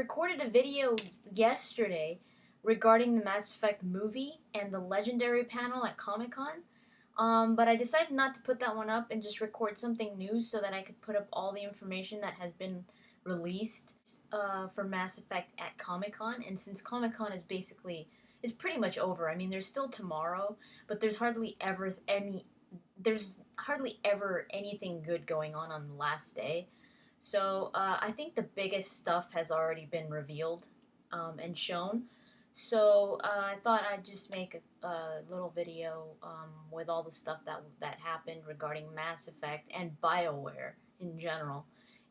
recorded a video yesterday regarding the Mass Effect movie and the Legendary panel at Comic-Con. But I decided not to put that one up and just record something new so that I could put up all the information that has been released for Mass Effect at Comic-Con. And since Comic-Con is pretty much over. I mean, there's still tomorrow, but there's hardly ever anything good going on the last day. So I think the biggest stuff has already been revealed and shown. So I thought I'd just make a little video with all the stuff that happened regarding Mass Effect and Bioware in general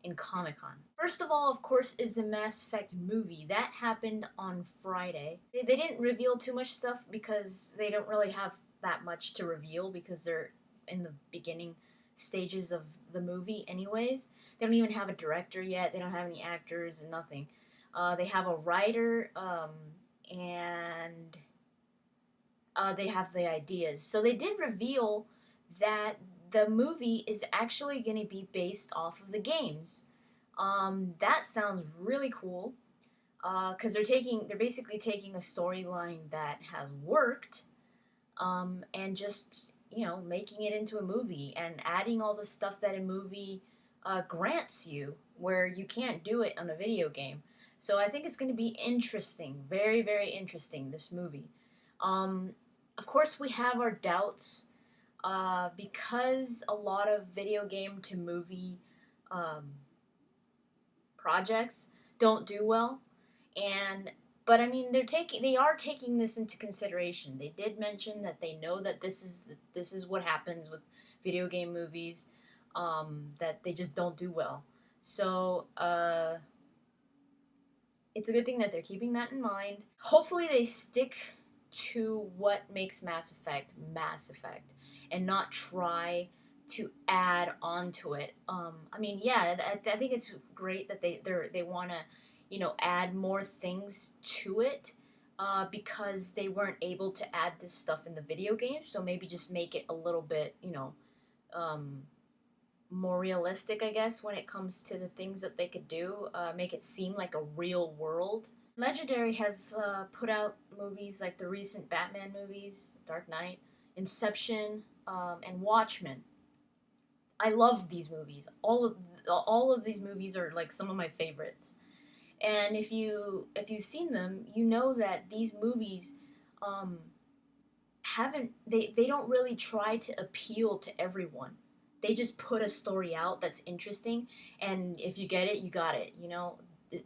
in Comic-Con. First of all, of course, is the Mass Effect movie. That happened on Friday. They didn't reveal too much stuff because they don't really have that much to reveal because they're in the beginning stages of the movie anyways. They don't even have a director yet. They don't have any actors and nothing. They have a writer and they have the ideas. So they did reveal that the movie is actually going to be based off of the games. That sounds really cool because they're basically taking a storyline that has worked and just making it into a movie and adding all the stuff that a movie grants you where you can't do it on a video game. So I think it's going to be interesting, very, very interesting, this movie. Of course, we have our doubts because a lot of video game to movie projects don't do well, but I mean they are taking this into consideration. They did mention that they know that this is what happens with video game movies, that they just don't do well. So it's a good thing that they're keeping that in mind. Hopefully they stick to what makes Mass Effect and not try to add onto it. I mean, yeah, I think it's great that they want to, add more things to it because they weren't able to add this stuff in the video game. So maybe just make it a little bit, more realistic, I guess, when it comes to the things that they could do. Make it seem like a real world. Legendary has put out movies like the recent Batman movies, Dark Knight, Inception, and Watchmen. I love these movies. All of these movies are like some of my favorites. And if you've seen them, you know that these movies they don't really try to appeal to everyone. They just put a story out that's interesting, and if you get it, you got it.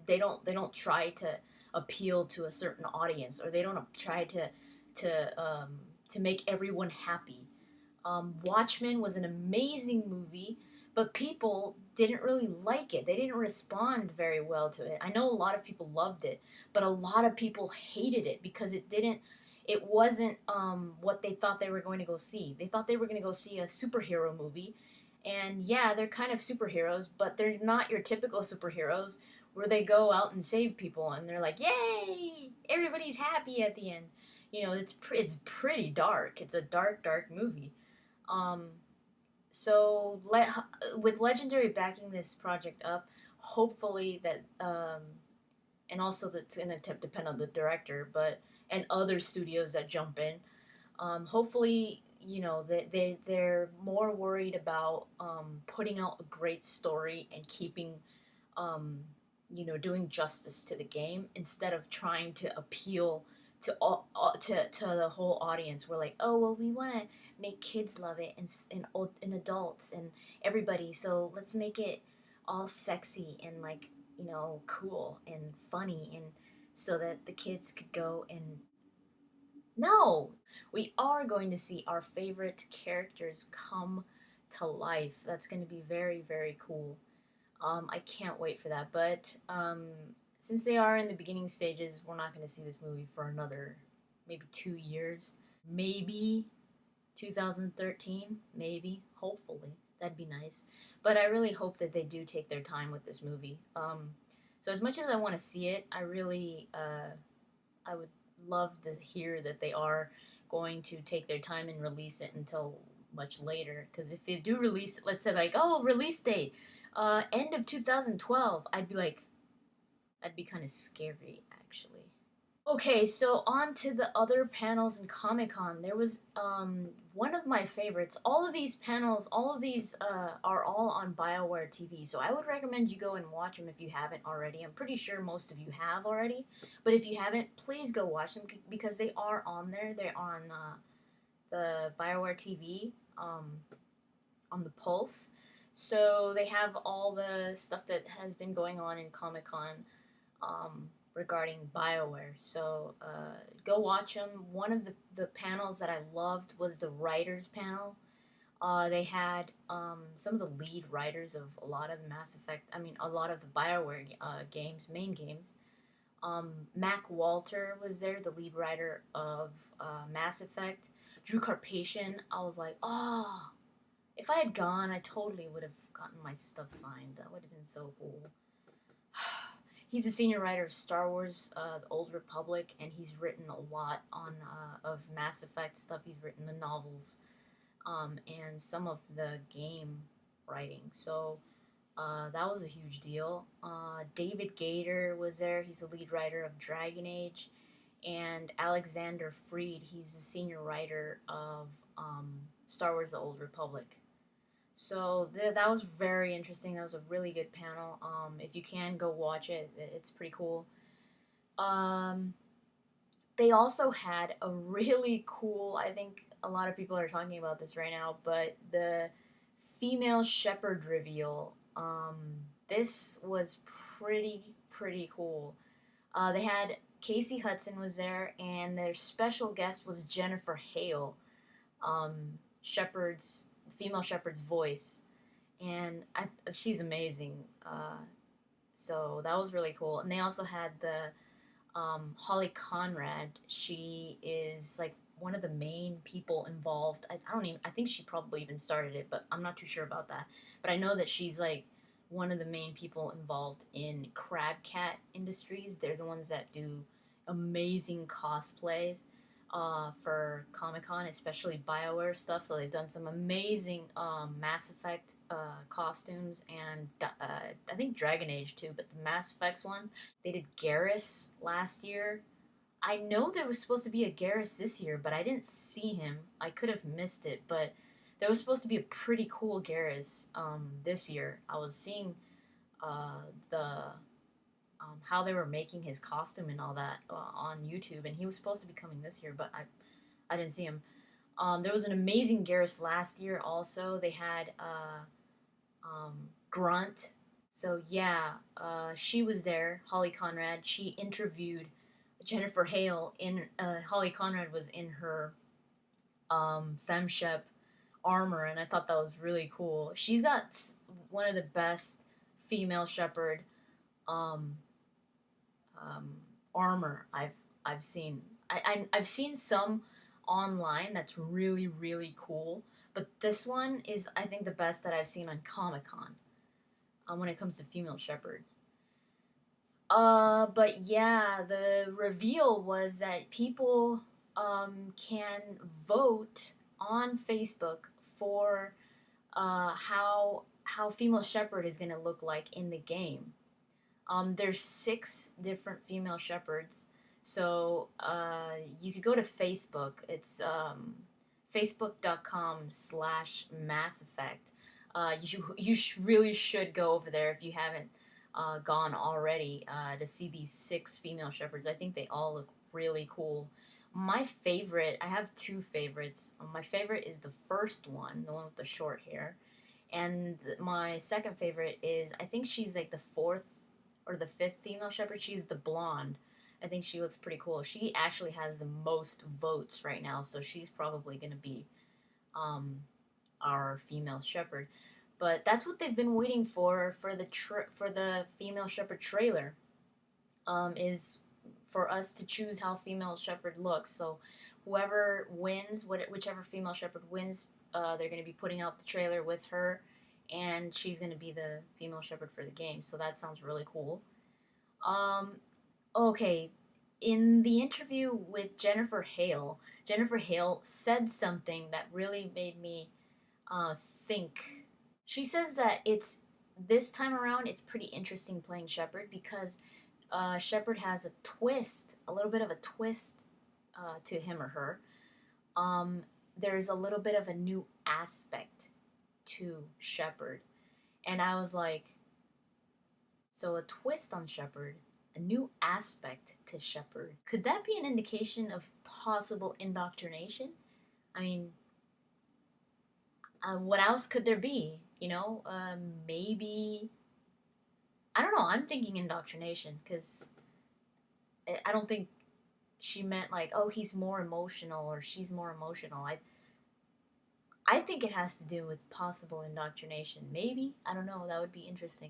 They don't try to appeal to a certain audience, or they don't try to make everyone happy. Watchmen was an amazing movie, but people didn't really like it. They didn't respond very well to it. I know a lot of people loved it, but a lot of people hated it because it wasn't what they thought they were going to go see. They thought they were going to go see a superhero movie, and yeah, they're kind of superheroes, but they're not your typical superheroes where they go out and save people and they're like, yay, everybody's happy at the end. It's pretty dark. It's a dark, dark movie. So with Legendary backing this project up, hopefully that, and also that's going to depend on the director, and other studios that jump in. Hopefully, they're more worried about putting out a great story and keeping, doing justice to the game instead of trying to appeal to the whole audience. We're like, oh well, we want to make kids love it and adults and everybody, so let's make it all sexy and like cool and funny, and so that the kids could go and no, we are going to see our favorite characters come to life. That's going to be very, very cool. I can't wait for that. But since they are in the beginning stages, we're not going to see this movie for another maybe 2 years. Maybe 2013. Maybe. Hopefully. That'd be nice. But I really hope that they do take their time with this movie. So as much as I want to see it, I really, I would love to hear that they are going to take their time and release it until much later. Because if they do release it, let's say like, oh, release date, end of 2012, I'd That'd be kind of scary, actually. Okay, so on to the other panels in Comic Con. There was one of my favorites. All of these panels, all of these are all on Bioware TV. So I would recommend you go and watch them if you haven't already. I'm pretty sure most of you have already, but if you haven't, please go watch them because they are on there. They're on the Bioware TV on the Pulse. So they have all the stuff that has been going on in Comic Con regarding BioWare. So go watch them. One of the panels that I loved was the writers panel. They had some of the lead writers of a lot of the Mass Effect, I mean, a lot of the BioWare games, main games. Mac Walter was there, the lead writer of Mass Effect. Drew Carpathian, I was like, oh, if I had gone, I totally would have gotten my stuff signed. That would have been so cool. He's a senior writer of Star Wars, The Old Republic, and he's written a lot on of Mass Effect stuff. He's written the novels and some of the game writing. So that was a huge deal. David Gator was there. He's the lead writer of Dragon Age, and Alexander Freed. He's the senior writer of Star Wars: The Old Republic. So that was very interesting. That was a really good panel. If you can go watch it, it's pretty cool. Um, they also had a really cool. I think a lot of people are talking about this right now, but the female shepherd reveal. This was pretty cool. They had Casey Hudson was there, and their special guest was Jennifer Hale, Shepherd's female Shepherd's voice, and she's amazing. So that was really cool. And they also had the Holly Conrad. She is like one of the main people involved. I don't even. I think she probably even started it, but I'm not too sure about that. But I know that she's like one of the main people involved in Crab Cat Industries. They're the ones that do amazing cosplays for Comic Con, especially Bioware stuff. So they've done some amazing Mass Effect costumes and I think Dragon Age too. But the Mass Effects one, they did Garrus last year. I know there was supposed to be a Garrus this year, but I didn't see him. I could have missed it, but there was supposed to be a pretty cool Garrus this year. I was seeing the how they were making his costume and all that on YouTube, and he was supposed to be coming this year, but I didn't see him. There was an amazing Garrus last year. Also, they had Grunt. So yeah, she was there. Holly Conrad. She interviewed Jennifer Hale. In Holly Conrad was in her FemShep armor, and I thought that was really cool. She's got one of the best female shepherd um, um, armor I've seen. I've seen some online that's really cool, but this one is I think the best that I've seen on Comic Con when it comes to female shepherd. But yeah, the reveal was that people can vote on Facebook for how female shepherd is gonna look like in the game. There's 6 different female shepherds. So you could go to Facebook. It's facebook.com/Mass Effect. Really should go over there if you haven't gone already to see these 6 female shepherds. I think they all look really cool. My favorite, I have 2 favorites. My favorite is the first one, the one with the short hair. And my second favorite is, I think she's like the 4th or the 5th female shepherd. She's the blonde. I think she looks pretty cool. She actually has the most votes right now, so she's probably going to be um, our female shepherd. But that's what they've been waiting for the for the female shepherd trailer. Is for us to choose how female shepherd looks. So whoever wins, whichever female shepherd wins, they're going to be putting out the trailer with her, and she's going to be the female shepherd for the game. So that sounds really cool. Um, okay, in the interview with Jennifer Hale said something that really made me think. She says that it's this time around it's pretty interesting playing Shepherd because Shepard has a twist, a little bit of a twist to him or her. Um, there's a little bit of a new aspect to Shepard, and I was like, so a twist on Shepard, a new aspect to Shepard. Could that be an indication of possible indoctrination? I mean, what else could there be? Maybe I don't know. I'm thinking indoctrination because I don't think she meant like, oh, he's more emotional or she's more emotional. I think it has to do with possible indoctrination. Maybe, I don't know. That would be interesting.